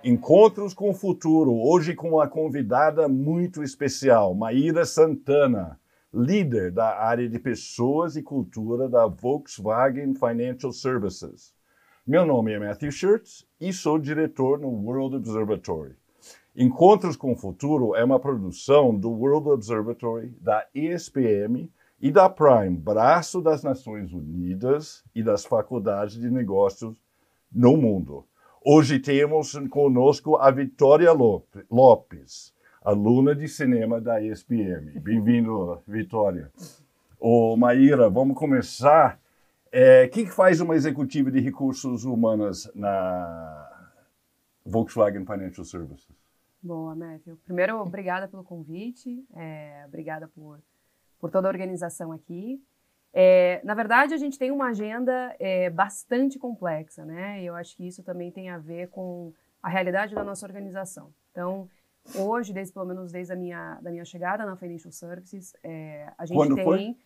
Encontros com o Futuro, hoje com uma convidada muito especial, Maíra Santana, líder da área de pessoas e cultura da Volkswagen Financial Services. Meu nome é Matthew Schertz e sou diretor no World Observatory. Encontros com o Futuro é uma produção do World Observatory, da ESPM e da Prime, braço das Nações Unidas e das faculdades de negócios no mundo. Hoje temos conosco a Vitória Lopes, aluna de cinema da ESPM. Bem-vindo, Vitória. Maíra, vamos começar. O que faz uma executiva de recursos humanos na Volkswagen Financial Services? Boa, Matthew. Primeiro, obrigada pelo convite, obrigada por toda a organização aqui. Na verdade, a gente tem uma agenda bastante complexa, né? Eu acho que isso também tem a ver com a realidade da nossa organização. Então, hoje, pelo menos desde da minha chegada na Financial Services, a gente Quando tem... foi?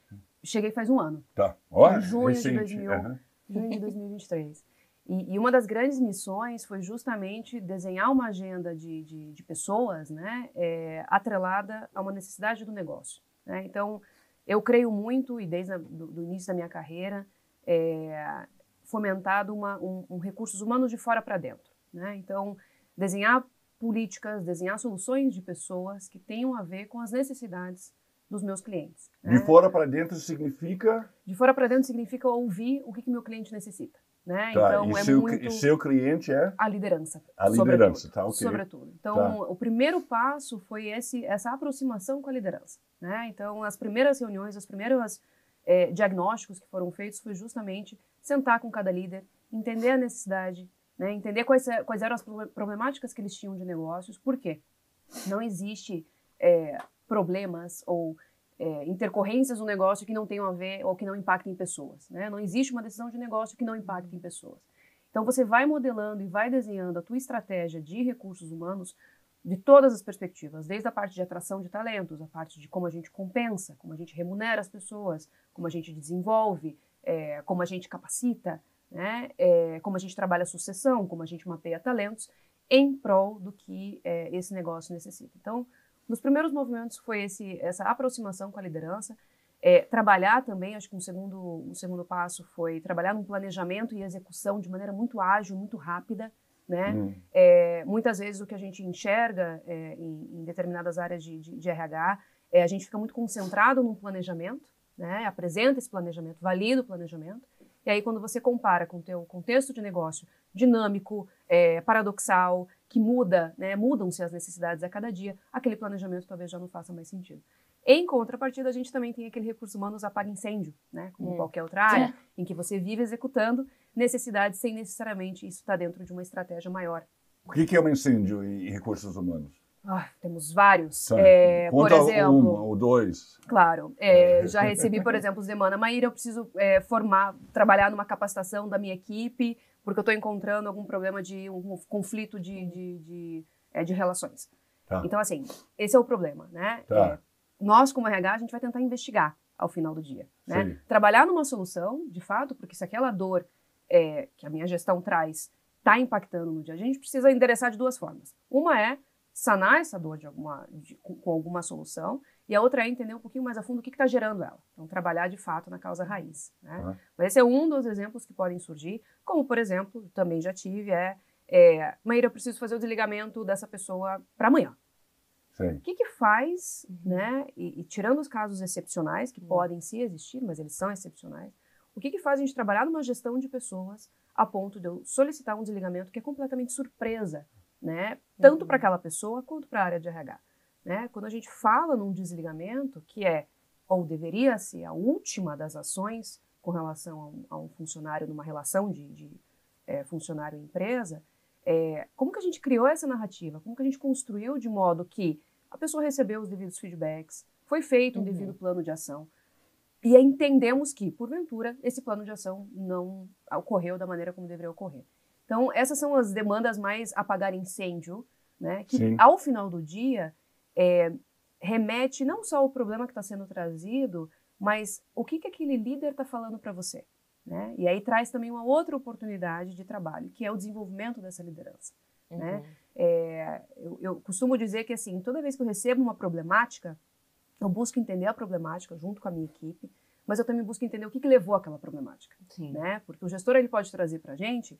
Cheguei faz um ano. Tá. Em junho de 2023. E uma das grandes missões foi justamente desenhar uma agenda de pessoas, né, atrelada a uma necessidade do negócio, né? Então, eu creio muito, e desde o início da minha carreira, fomentado recursos humanos de fora para dentro, né? Então, desenhar políticas, desenhar soluções de pessoas que tenham a ver com as necessidades dos meus clientes, né? De fora para dentro significa? De fora para dentro significa ouvir o que meu cliente necessita, né? Tá. Então, E seu cliente é? A liderança. A liderança, tá, ok. Sobretudo. Então, tá. O primeiro passo foi essa aproximação com a liderança, né? Então, as primeiras reuniões, os primeiros diagnósticos que foram feitos foi justamente sentar com cada líder, entender a necessidade, né? Entender quais eram as problemáticas que eles tinham de negócios. Por quê? Não existe problemas ou intercorrências no negócio que não tenham a ver ou que não impactem pessoas, né? Não existe uma decisão de negócio que não impacte em pessoas. Então, você vai modelando e vai desenhando a tua estratégia de recursos humanos de todas as perspectivas, desde a parte de atração de talentos, a parte de como a gente compensa, como a gente remunera as pessoas, como a gente desenvolve, como a gente capacita, né? Como a gente trabalha a sucessão, como a gente mapeia talentos, em prol do que esse negócio necessita. Então, nos primeiros movimentos foi essa aproximação com a liderança, trabalhar também, acho que um segundo passo foi trabalhar num planejamento e execução de maneira muito ágil, muito rápida, né? Muitas vezes o que a gente enxerga em determinadas áreas de RH, a gente fica muito concentrado num planejamento, né? Apresenta esse planejamento, valida o planejamento, e aí quando você compara com o teu contexto de negócio dinâmico, paradoxal, que muda, né? Mudam-se as necessidades a cada dia, aquele planejamento talvez já não faça mais sentido. Em contrapartida, a gente também tem aquele recurso humano apaga incêndio, né? Como qualquer outra área, em que você vive executando necessidades sem necessariamente isso estar dentro de uma estratégia maior. O que é um incêndio em recursos humanos? Temos vários. Tá. Por exemplo, uma ou dois. Claro. Já recebi, por exemplo, demanda, Maíra, eu preciso trabalhar numa capacitação da minha equipe, porque eu estou encontrando algum problema de um conflito de relações. Tá. Então, assim, esse é o problema, né? Tá. Nós, como RH, a gente vai tentar investigar ao final do dia, né? Trabalhar numa solução, de fato, porque se aquela dor que a minha gestão traz está impactando no dia a dia, a gente precisa endereçar de duas formas. Uma é sanar essa dor com alguma solução, e a outra é entender um pouquinho mais a fundo o que está gerando ela. Então, trabalhar de fato na causa raiz, né? Mas esse é um dos exemplos que podem surgir, como, por exemplo, também já tive, Maíra, eu preciso fazer o desligamento dessa pessoa para amanhã. Sim. O que faz, né, e tirando os casos excepcionais, que podem sim existir, mas eles são excepcionais, o que faz a gente trabalhar numa gestão de pessoas a ponto de eu solicitar um desligamento que é completamente surpresa, né, tanto para aquela pessoa quanto para a área de RH, né? Quando a gente fala num desligamento, que ou deveria ser a última das ações com relação a um funcionário numa relação de funcionário-empresa, como que a gente criou essa narrativa? Como que a gente construiu de modo que a pessoa recebeu os devidos feedbacks, foi feito um devido plano de ação, e entendemos que, porventura, esse plano de ação não ocorreu da maneira como deveria ocorrer. Então, essas são as demandas mais apagar incêndio, né? Que, sim, ao final do dia, remete não só ao problema que está sendo trazido, mas o que aquele líder está falando para você, né? E aí traz também uma outra oportunidade de trabalho, que é o desenvolvimento dessa liderança, né? Eu costumo dizer que, assim, toda vez que eu recebo uma problemática, eu busco entender a problemática junto com a minha equipe, mas eu também busco entender o que levou àquela problemática. Sim. Né? Porque o gestor ele pode trazer para a gente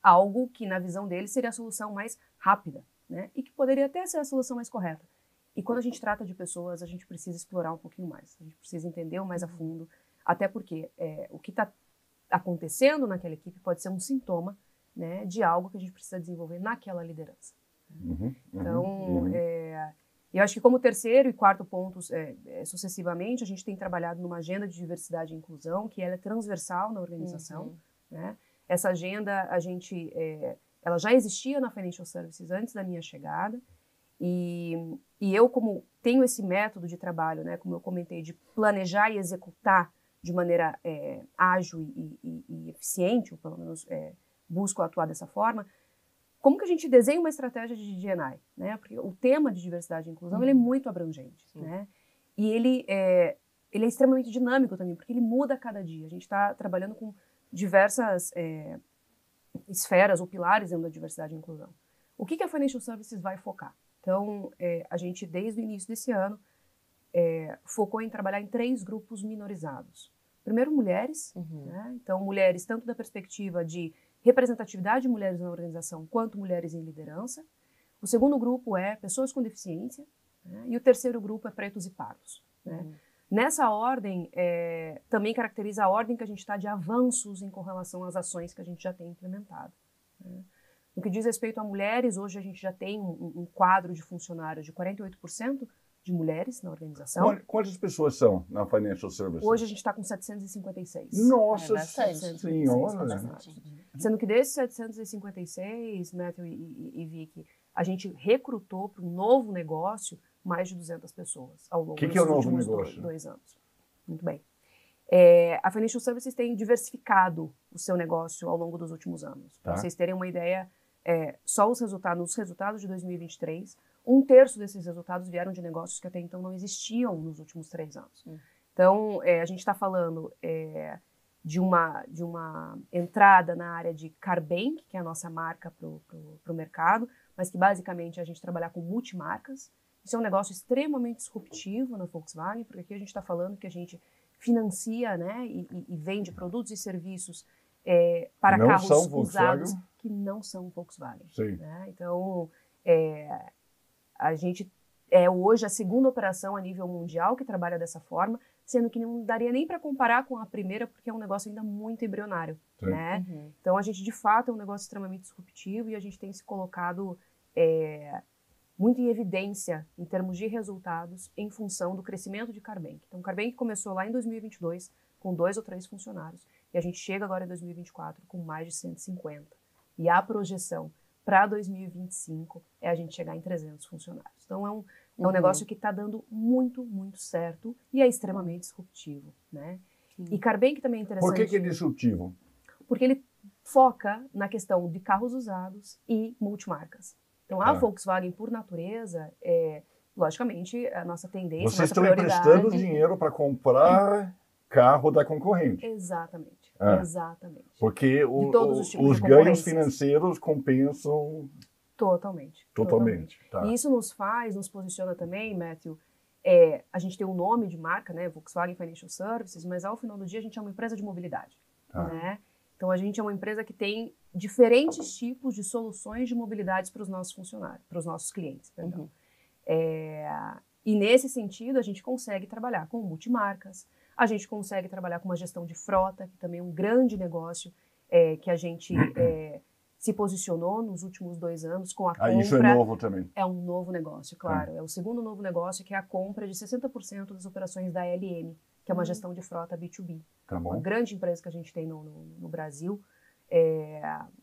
algo que, na visão dele, seria a solução mais rápida, né? E que poderia até ser a solução mais correta. E quando a gente trata de pessoas, a gente precisa explorar um pouquinho mais, a gente precisa entender mais a fundo, até porque o que está acontecendo naquela equipe pode ser um sintoma, né, de algo que a gente precisa desenvolver naquela liderança. Então, eu acho que como terceiro e quarto pontos, sucessivamente, a gente tem trabalhado numa agenda de diversidade e inclusão, que ela é transversal na organização. Né? Essa agenda, ela já existia na Financial Services antes da minha chegada, e eu, como tenho esse método de trabalho, né, como eu comentei, de planejar e executar de maneira ágil e eficiente, ou pelo menos busco atuar dessa forma, como que a gente desenha uma estratégia de D&I? Né? Porque o tema de diversidade e inclusão ele é muito abrangente. Né? E ele é extremamente dinâmico também, porque ele muda a cada dia. A gente está trabalhando com diversas esferas ou pilares dentro da diversidade e inclusão. O que a Financial Services vai focar? Então, a gente, desde o início desse ano, focou em trabalhar em 3 grupos minorizados. Primeiro, mulheres. Né? Então, mulheres tanto da perspectiva de representatividade de mulheres na organização, quanto mulheres em liderança. O segundo grupo é pessoas com deficiência. Né? E o terceiro grupo é pretos e pardos. Né? Nessa ordem, também caracteriza a ordem que a gente está de avanços com relação às ações que a gente já tem implementado. Né? No que diz respeito a mulheres, hoje a gente já tem um quadro de funcionários de 48% de mulheres na organização. Quantas pessoas são na Financial Services? Hoje a gente está com 756. Nossa Senhora! Sendo que desses 756, Matthew e Vicky, a gente recrutou para um novo negócio mais de 200 pessoas ao longo dos últimos 2 anos. Muito bem. A Financial Services tem diversificado o seu negócio ao longo dos últimos anos. Para vocês terem uma ideia, só nos resultados de 2023, 1/3 desses resultados vieram de negócios que até então não existiam nos últimos 3 anos. Então, a gente está falando de uma entrada na área de Carbank, que é a nossa marca para o mercado, mas que basicamente é a gente trabalhar com multimarcas. Isso é um negócio extremamente disruptivo na Volkswagen, porque aqui a gente está falando que a gente financia, né, e vende produtos e serviços para carros usados que não são Volkswagen. Né? Então, a gente é hoje a segunda operação a nível mundial que trabalha dessa forma, sendo que não daria nem para comparar com a primeira, porque é um negócio ainda muito embrionário. Né? Então, a gente, de fato, é um negócio extremamente disruptivo e a gente tem se colocado muito em evidência em termos de resultados em função do crescimento de Carbank. Então, o Carbank começou lá em 2022 com 2 ou 3 funcionários e a gente chega agora em 2024 com mais de 150. E a projeção para 2025 é a gente chegar em 300 funcionários. Então, é um negócio que está dando muito, muito certo e é extremamente disruptivo. Né? E Carbank também é interessante. Por que é disruptivo? Porque ele foca na questão de carros usados e multimarcas. Então, a Volkswagen, por natureza, logicamente, a nossa tendência, Vocês estão emprestando dinheiro para comprar carro da concorrente. Exatamente. Exatamente. Porque os ganhos financeiros compensam... Totalmente. Tá. E isso nos posiciona também, Matthew, a gente tem um nome de marca, né, Volkswagen Financial Services, mas ao final do dia a gente é uma empresa de mobilidade. Né? Então, a gente é uma empresa que tem diferentes tipos de soluções de mobilidade para os nossos funcionários, para os nossos clientes, perdão. E nesse sentido, a gente consegue trabalhar com multimarcas, a gente consegue trabalhar com uma gestão de frota, que também é um grande negócio que a gente se posicionou nos últimos 2 anos com a compra. Isso é novo também. É um novo negócio, claro. É o segundo novo negócio, que é a compra de 60% das operações da LM, que é uma gestão de frota B2B. Tá bom. Uma grande empresa que a gente tem no Brasil.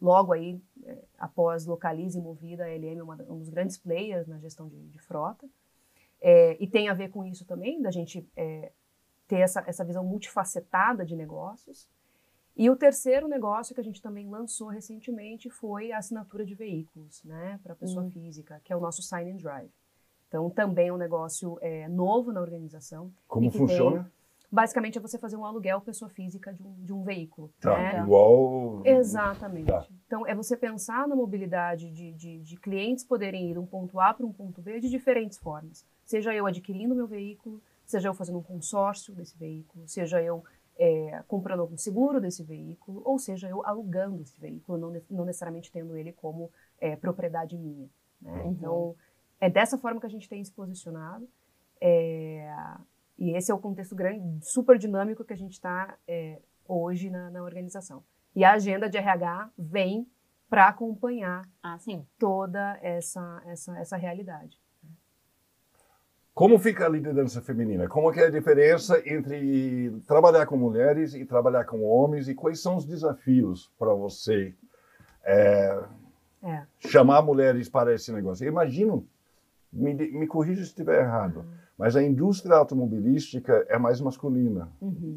Logo aí, após Localiza e Movida, a LM é um dos grandes players na gestão de frota. E tem a ver com isso também, da gente ter essa visão multifacetada de negócios. E o terceiro negócio que a gente também lançou recentemente foi a assinatura de veículos, né, para a pessoa física, que é o nosso Sign and Drive. Então, também é um negócio novo na organização. Como funciona? Basicamente é você fazer um aluguel pessoa física de um veículo. Tá, né? igual... Exatamente. Tá. Então, é você pensar na mobilidade de clientes poderem ir de um ponto A para um ponto B de diferentes formas. Seja eu adquirindo meu veículo, seja eu fazendo um consórcio desse veículo, seja eu comprando algum seguro desse veículo, ou seja eu alugando esse veículo, não necessariamente tendo ele como propriedade minha. Né? Então, é dessa forma que a gente tem se posicionado. E esse é o contexto grande, super dinâmico que a gente está hoje na organização. E a agenda de RH vem para acompanhar toda essa realidade. Como fica a liderança feminina? Como é a diferença entre trabalhar com mulheres e trabalhar com homens? E quais são os desafios para você chamar mulheres para esse negócio? Eu imagino, me corrija se estiver errado, mas a indústria automobilística é mais masculina,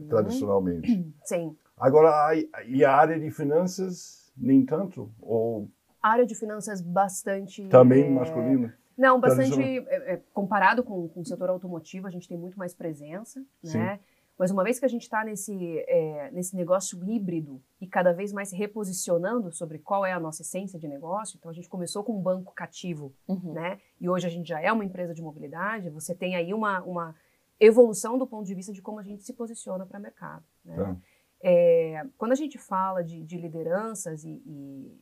tradicionalmente. Sim. Agora, e a área de finanças, nem tanto? Ou a área de finanças bastante... Também masculina? Não, bastante... comparado com o setor automotivo, a gente tem muito mais presença, né? Mas uma vez que a gente está nesse negócio híbrido e cada vez mais se reposicionando sobre qual é a nossa essência de negócio, então a gente começou com um banco cativo, né? E hoje a gente já é uma empresa de mobilidade, você tem aí uma evolução do ponto de vista de como a gente se posiciona para o mercado, né? Tá. Quando a gente fala de lideranças e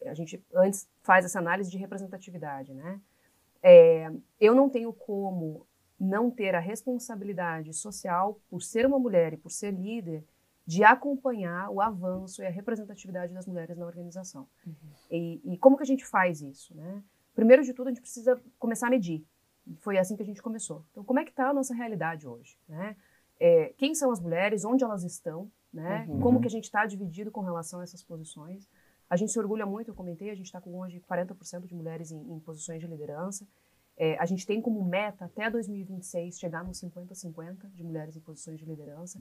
a gente antes faz essa análise de representatividade, né? Eu não tenho como não ter a responsabilidade social, por ser uma mulher e por ser líder, de acompanhar o avanço e a representatividade das mulheres na organização. E como que a gente faz isso, né? Primeiro de tudo, a gente precisa começar a medir. Foi assim que a gente começou. Então, como é que está a nossa realidade hoje, né? Quem são as mulheres, onde elas estão, né? Como que a gente está dividido com relação a essas posições. A gente se orgulha muito, eu comentei, a gente está com hoje 40% de mulheres em posições de liderança. A gente tem como meta, até 2026, chegar nos 50-50 de mulheres em posições de liderança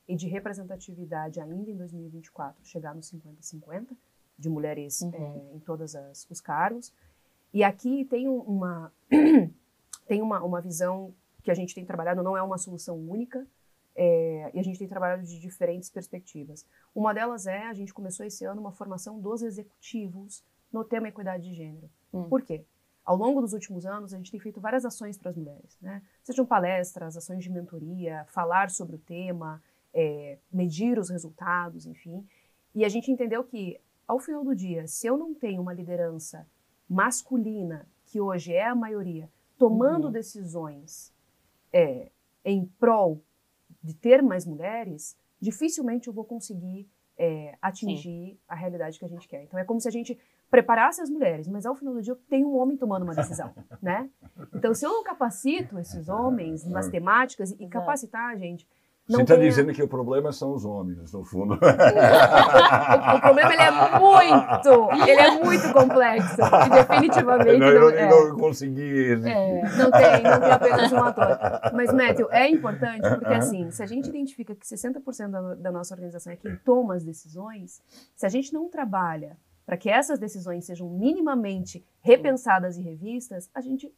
e de representatividade ainda em 2024, chegar nos 50-50 de mulheres em todos os cargos. E aqui tem uma visão que a gente tem trabalhado, não é uma solução única, e a gente tem trabalhado de diferentes perspectivas. Uma delas a gente começou esse ano uma formação dos executivos no tema equidade de gênero. Por quê? Ao longo dos últimos anos, a gente tem feito várias ações para as mulheres, né? Sejam palestras, ações de mentoria, falar sobre o tema, medir os resultados, enfim. E a gente entendeu que, ao final do dia, se eu não tenho uma liderança masculina, que hoje é a maioria, tomando decisões em prol de ter mais mulheres, dificilmente eu vou conseguir atingir a realidade que a gente quer. Então, é como se a gente preparasse as mulheres, mas ao final do dia eu tenho um homem tomando uma decisão, né? Então, se eu não capacito esses homens nas temáticas, e capacitar, gente... Você está dizendo que o problema são os homens, no fundo. O problema, ele é muito complexo, e definitivamente não consegui... Não tem apenas um ator. Mas, Matthew, é importante porque, assim, se a gente identifica que 60% da nossa organização é quem toma as decisões, se a gente não trabalha para que essas decisões sejam minimamente repensadas e revistas, a gente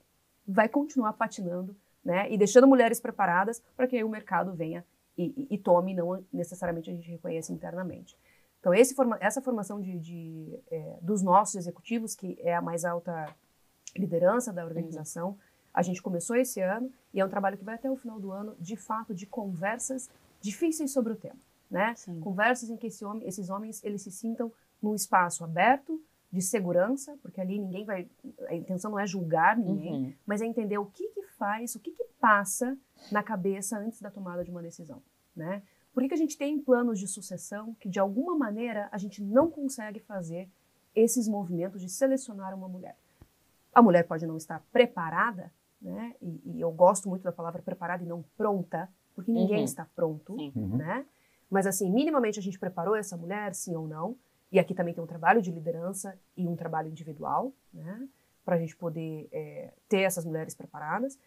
vai continuar patinando, né, e deixando mulheres preparadas para que aí o mercado venha e tome, não necessariamente a gente reconheça internamente. Então, essa formação dos nossos executivos, que é a mais alta liderança da organização, a gente começou esse ano e é um trabalho que vai até o final do ano, de fato, de conversas difíceis sobre o tema, né? Conversas em que esses homens eles se sintam num espaço aberto, de segurança, porque ali a intenção não é julgar ninguém, mas é entender o que faz, o que passa na cabeça antes da tomada de uma decisão, né? Por que a gente tem planos de sucessão que, de alguma maneira, a gente não consegue fazer esses movimentos de selecionar uma mulher? A mulher pode não estar preparada, né? E eu gosto muito da palavra preparada e não pronta, porque ninguém está pronto, né? Mas, assim, minimamente a gente preparou essa mulher, sim ou não? E aqui também tem um trabalho de liderança e um trabalho individual, né? Para a gente poder ter essas mulheres preparadas.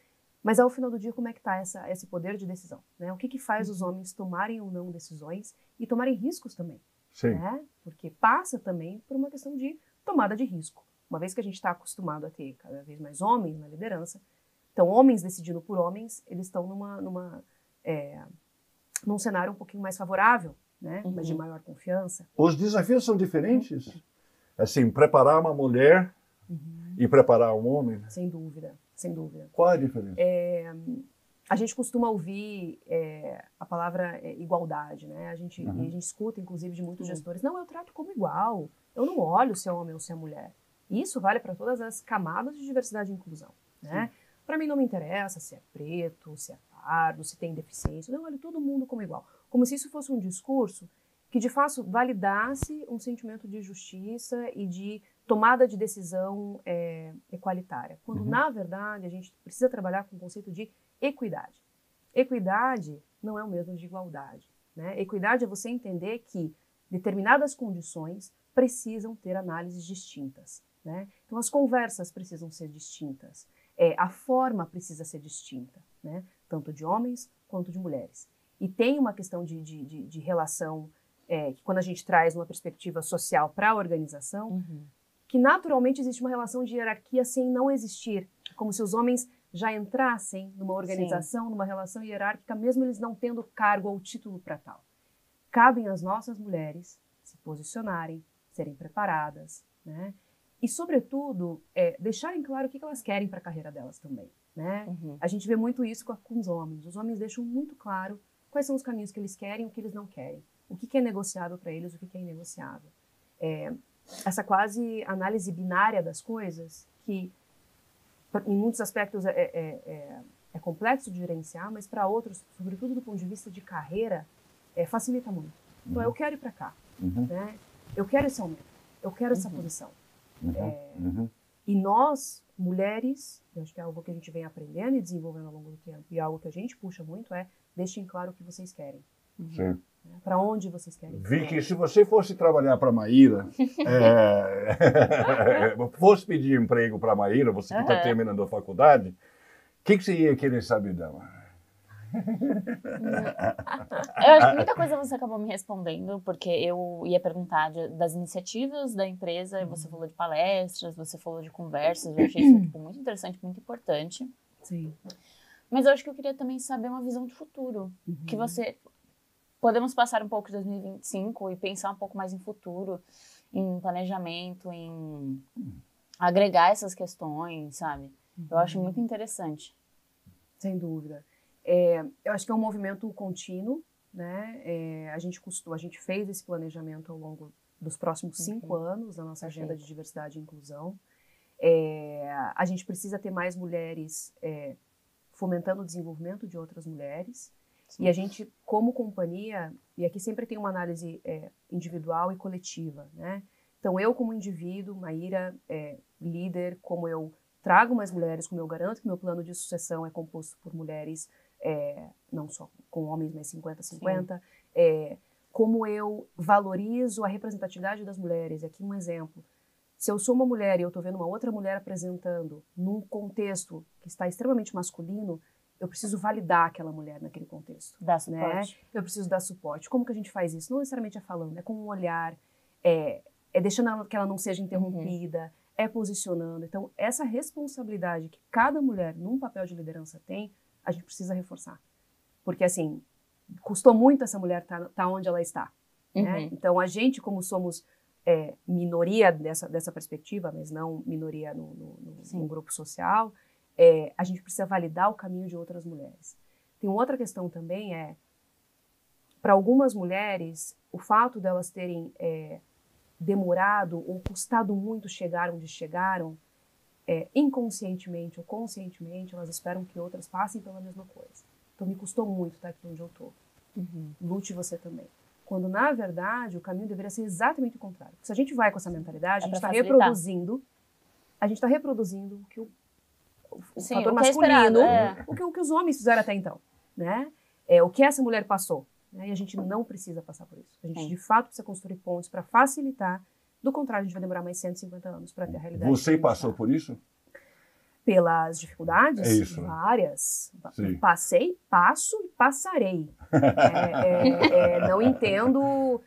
Mas, ao final do dia, como é que está esse poder de decisão, né? O que faz os homens tomarem ou não decisões e tomarem riscos também, né? Porque passa também por uma questão de tomada de risco. Uma vez que a gente está acostumado a ter cada vez mais homens na liderança, então homens decidindo por homens, eles estão num cenário um pouquinho mais favorável, né? Mas de maior confiança. Os desafios são diferentes? Assim, preparar uma mulher e preparar um homem? Sem dúvida, sem dúvida. Qual a diferença? A gente costuma ouvir a palavra igualdade, né? E a gente escuta, inclusive, de muitos gestores, não, eu trato como igual, eu não olho se é homem ou se é mulher. E isso vale para todas as camadas de diversidade e inclusão, né? Para mim não me interessa se é preto, se é pardo, se tem deficiência, eu olho todo mundo como igual. Como se isso fosse um discurso que, de fato, validasse um sentimento de justiça e de tomada de decisão equalitária. Quando, na verdade, a gente precisa trabalhar com o conceito de equidade. Equidade não é o mesmo de igualdade, né? Equidade é você entender que determinadas condições precisam ter análises distintas, né? Então, as conversas precisam ser distintas, a forma precisa ser distinta, né? Tanto de homens quanto de mulheres. E tem uma questão de relação que quando a gente traz uma perspectiva social para a organização, que naturalmente existe uma relação de hierarquia sem não existir, como se os homens já entrassem numa organização, numa relação hierárquica, mesmo eles não tendo cargo ou título para tal. Cabem às nossas mulheres se posicionarem, serem preparadas, né? E, sobretudo, deixarem claro o que elas querem para a carreira delas também, né? A gente vê muito isso com os homens. Os homens deixam muito claro quais são os caminhos que eles querem e o que eles não querem. O que é negociável para eles, o que é inegociável. Essa quase análise binária das coisas, que em muitos aspectos é complexo de gerenciar, mas para outros, sobretudo do ponto de vista de carreira, facilita muito. Então, eu quero ir para cá, né? Eu quero esse aumento, eu quero essa posição. E nós, mulheres, eu acho que é algo que a gente vem aprendendo e desenvolvendo ao longo do tempo, e algo que a gente puxa muito deixem claro o que vocês querem. Sim. Para onde vocês querem ir. Vicky, se você fosse trabalhar para a Maíra, fosse pedir emprego para a Maíra, você que está terminando a faculdade, o que você ia querer saber dela? Eu acho que muita coisa você acabou me respondendo, porque eu ia perguntar das iniciativas da empresa, e você falou de palestras, você falou de conversas, eu achei isso muito interessante, muito importante. Sim. Mas eu acho que eu queria também saber uma visão de futuro, que você... Podemos passar um pouco de 2025 e pensar um pouco mais em futuro, em planejamento, em agregar essas questões, sabe? Eu acho muito interessante. Sem dúvida. Eu acho que é um movimento contínuo, né? A gente fez esse planejamento ao longo dos próximos 5 anos, da nossa agenda de diversidade e inclusão. A gente precisa ter mais mulheres fomentando o desenvolvimento de outras mulheres. Sim. E a gente, como companhia, e aqui sempre tem uma análise individual e coletiva, né? Então, eu como indivíduo, Maíra, líder, como eu trago mais mulheres, como eu garanto que meu plano de sucessão é composto por mulheres, não só com homens, mas 50-50, como eu valorizo a representatividade das mulheres. Aqui um exemplo. Se eu sou uma mulher e eu estou vendo uma outra mulher apresentando num contexto que está extremamente masculino, eu preciso validar aquela mulher naquele contexto. Dar suporte. Né? Eu preciso dar suporte. Como que a gente faz isso? Não necessariamente falando, com um olhar, deixando que ela não seja interrompida, posicionando. Então, essa responsabilidade que cada mulher num papel de liderança tem, a gente precisa reforçar. Porque, assim, custou muito essa mulher tá onde ela está. Né? Então, a gente, como somos minoria dessa perspectiva, mas não minoria no grupo social, a gente precisa validar o caminho de outras mulheres. Tem outra questão também, para algumas mulheres, o fato delas terem demorado ou custado muito chegar onde chegaram, inconscientemente ou conscientemente, elas esperam que outras passem pela mesma coisa. Então, me custou muito estar aqui onde eu estou. Lute você também. Quando, na verdade, o caminho deveria ser exatamente o contrário. Porque se a gente vai com essa mentalidade, a gente está reproduzindo o que o fator masculino, o que os homens fizeram até então, né? O que essa mulher passou, né? E a gente não precisa passar por isso. A gente, de fato, precisa construir pontes para facilitar. Do contrário, a gente vai demorar mais 150 anos para ter a realidade. Você passou por isso? Pelas dificuldades? É isso. Várias. Sim. Passei, passo e passarei. Não entendo,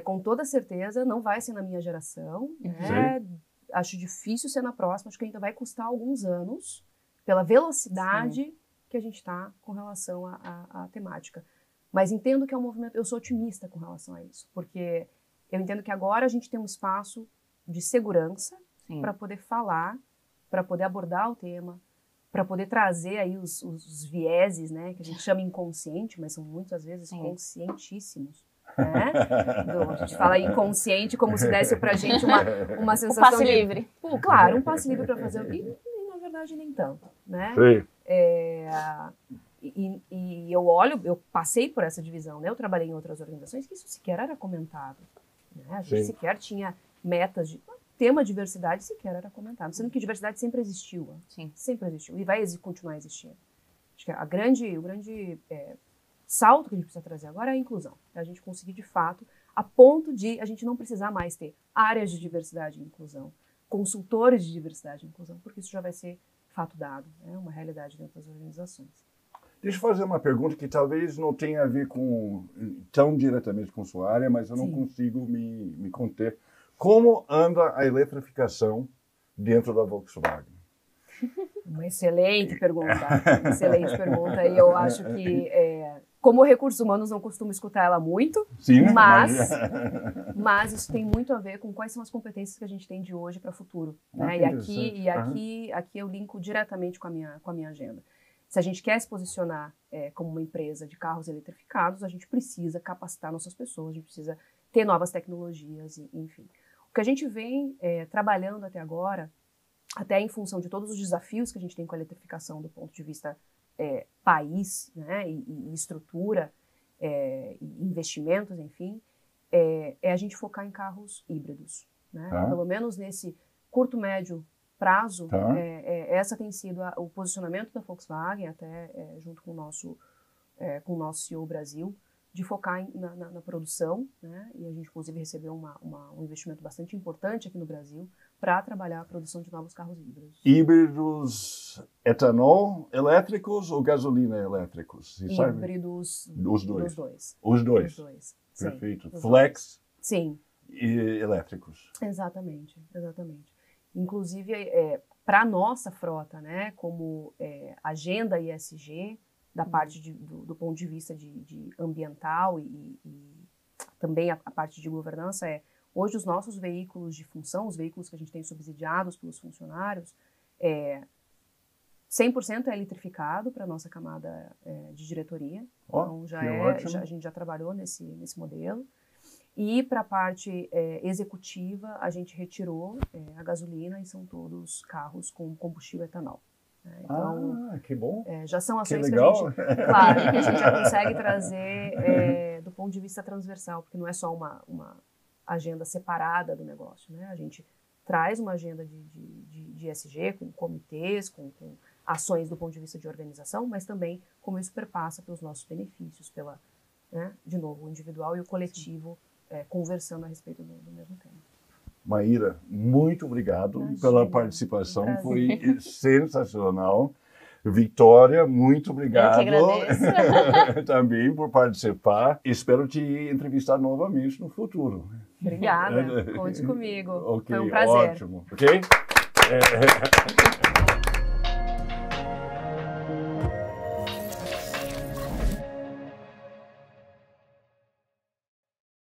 com toda certeza, não vai ser na minha geração, né? Acho difícil ser na próxima, acho que ainda vai custar alguns anos pela velocidade que a gente está com relação à temática. Mas entendo que é um movimento, eu sou otimista com relação a isso, porque eu entendo que agora a gente tem um espaço de segurança para poder falar, para poder abordar o tema, para poder trazer aí os vieses, né, que a gente chama inconsciente, mas são muitas vezes conscientíssimos. Né? A gente fala inconsciente como se desse pra gente uma sensação o passe livre. Pô, claro, um passe livre para fazer. E na verdade nem tanto, né? Sim. E eu olho, eu passei por essa divisão, né? Eu trabalhei em outras organizações que isso sequer era comentado, né? A gente sequer tinha metas de tema diversidade, sequer era comentado, sendo que diversidade sempre existiu, sempre existiu e vai continuar existindo. Acho que o grande salto que a gente precisa trazer agora é a inclusão. É a gente conseguir, de fato, a ponto de a gente não precisar mais ter áreas de diversidade e inclusão, consultores de diversidade e inclusão, porque isso já vai ser fato dado, é uma realidade dentro das organizações. Deixa eu fazer uma pergunta que talvez não tenha a ver tão diretamente com sua área, mas eu não consigo me conter. Como anda a eletrificação dentro da Volkswagen? Uma excelente pergunta, excelente pergunta. E eu acho que, como recursos humanos, não costumo escutar ela muito, mas isso tem muito a ver com quais são as competências que a gente tem de hoje para o futuro. Né? E aqui eu linko diretamente com a minha agenda. Se a gente quer se posicionar como uma empresa de carros eletrificados, a gente precisa capacitar nossas pessoas, a gente precisa ter novas tecnologias, enfim. O que a gente vem trabalhando até agora, até em função de todos os desafios que a gente tem com a eletrificação do ponto de vista país, né, e estrutura, e investimentos, enfim, é a gente focar em carros híbridos. Né? Pelo menos nesse curto, médio prazo, essa tem sido o posicionamento da Volkswagen, até junto com o nosso CEO Brasil, de focar na produção, né? E a gente, inclusive, recebeu um investimento bastante importante aqui no Brasil para trabalhar a produção de novos carros híbridos. Híbridos etanol elétricos ou gasolina elétricos? Híbridos os dois. Dos dois. Os dois. Os dois. Perfeito. Sim, Flex sim. E elétricos. Exatamente. Inclusive, para a nossa frota, né, como agenda ESG, da parte do ponto de vista de ambiental e também a parte de governança, hoje os nossos veículos de função, os veículos que a gente tem subsidiados pelos funcionários, 100% é eletrificado para a nossa camada de diretoria. Então, a gente já trabalhou nesse modelo. E para a parte executiva, a gente retirou a gasolina e são todos carros com combustível etanol. Então, que bom. Já são ações que legal. Que a gente já consegue trazer do ponto de vista transversal, porque não é só uma agenda separada do negócio, né? A gente traz uma agenda de ESG, com comitês, com ações do ponto de vista de organização, mas também como isso perpassa pelos nossos benefícios, de novo, o individual e o coletivo conversando a respeito do mesmo tema. Maíra, muito obrigado pela participação, foi sensacional. Vitória, muito obrigado. Eu que agradeço. Também por participar. Espero te entrevistar novamente no futuro. Obrigada, conte comigo. Okay, foi um prazer. Ótimo. Ok?